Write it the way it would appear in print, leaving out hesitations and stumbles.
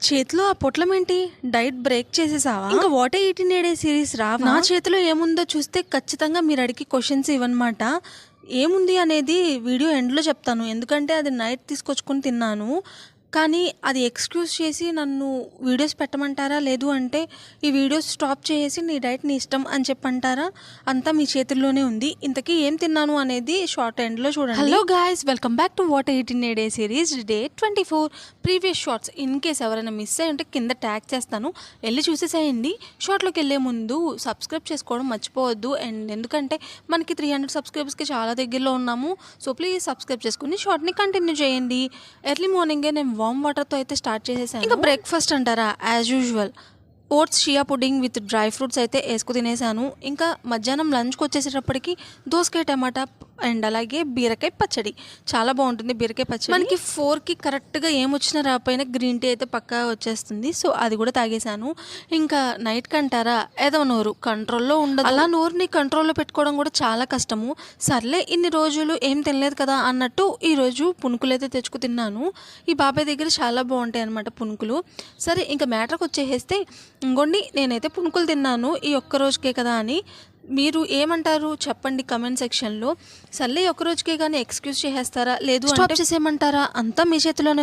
చేతిలో ఆ పొట్లమేంటి? Diet break చేసేసావా? ఇంకా వాట్ ఏ 18 డేస్ సిరీస్ రావా? నా చేతిలో ఏముందో చూస్తే ఖచ్చితంగా మీరు అడిగే క్వశ్చన్స్ ఇవన్నమాట. ఏముంది అనేది వీడియో ఎండ్లో చెప్తాను. ఎందుకంటే అది నైట్ తీసుకొచ్చుకొని తిన్నాను. కానీ అది ఎక్స్క్యూజ్ చేసి నన్ను వీడియోస్ పెట్టమంటారా? లేదు అంటే ఈ వీడియోస్ స్టాప్ చేసి నీ డైట్ నీ ఇష్టం అని చెప్పంటారా? అంతా మీ చేతుల్లోనే ఉంది. ఇంతకీ ఏం తిన్నాను అనేది షార్ట్ ఎండ్లో చూడండి. Hello guys, welcome back to what 18 day series day 24 previous shorts. In case ఎవరైనా మిస్ అయ్యి ఉంటే కింద ట్యాగ్ చేస్తాను, వెళ్ళి చూసేసేయండి. షార్ట్లోకి వెళ్ళే ముందు సబ్స్క్రైబ్ చేసుకోవడం మర్చిపోవద్దు. అండ్ ఎందుకంటే మనకి 300 సబ్స్క్రైబర్స్కి చాలా దగ్గరలో ఉన్నాము. సో ప్లీజ్ సబ్స్క్రైబ్ చేసుకుని షార్ట్ని కంటిన్యూ చేయండి. ఎర్లీ మార్నింగే నేను వామ్ వాటర్తో అయితే స్టార్ట్ చేసేసాను. ఇంకా బ్రేక్ఫాస్ట్ అంటారా, as usual oats chia pudding with dry fruits అయితే వేసుకు తినేసాను. ఇంకా మధ్యాహ్నం లంచ్కి వచ్చేసేటప్పటికి దోసకాయ టమాటా అండ్ అలాగే బీరకాయ పచ్చడి. చాలా బాగుంటుంది బీరకాయ పచ్చడి. మనకి 4కి కరెక్ట్గా ఏమొచ్చినా రాకపోయినా గ్రీన్ టీ అయితే పక్కా వచ్చేస్తుంది. సో అది కూడా తాగేశాను. ఇంకా నైట్కి అంటారా, ఏదో నోరు కంట్రోల్లో ఉండదు. అలా నోరుని కంట్రోల్లో పెట్టుకోవడం కూడా చాలా కష్టము. సర్లే ఇన్ని రోజులు ఏం తినలేదు కదా అన్నట్టు ఈరోజు పునుకులు అయితే తెచ్చుకు తిన్నాను. ఈ బాబాయ్ దగ్గర చాలా బాగుంటాయి అన్నమాట పునుకులు. సరే ఇంకా మ్యాటర్కి వచ్చేసేస్తే, ఇంకోండి నేనైతే పునుకులు తిన్నాను ఈ ఒక్క రోజుకే కదా అని. మీరు ఏమంటారు చెప్పండి కమెంట్ సెక్షన్లో. సర్లే ఒక్క రోజుకే కానీ ఎక్స్క్యూజ్ చేసేస్తారా, లేదు స్టాప్ చేసేయమంటారా? అంతా మీ చేతిలోనే.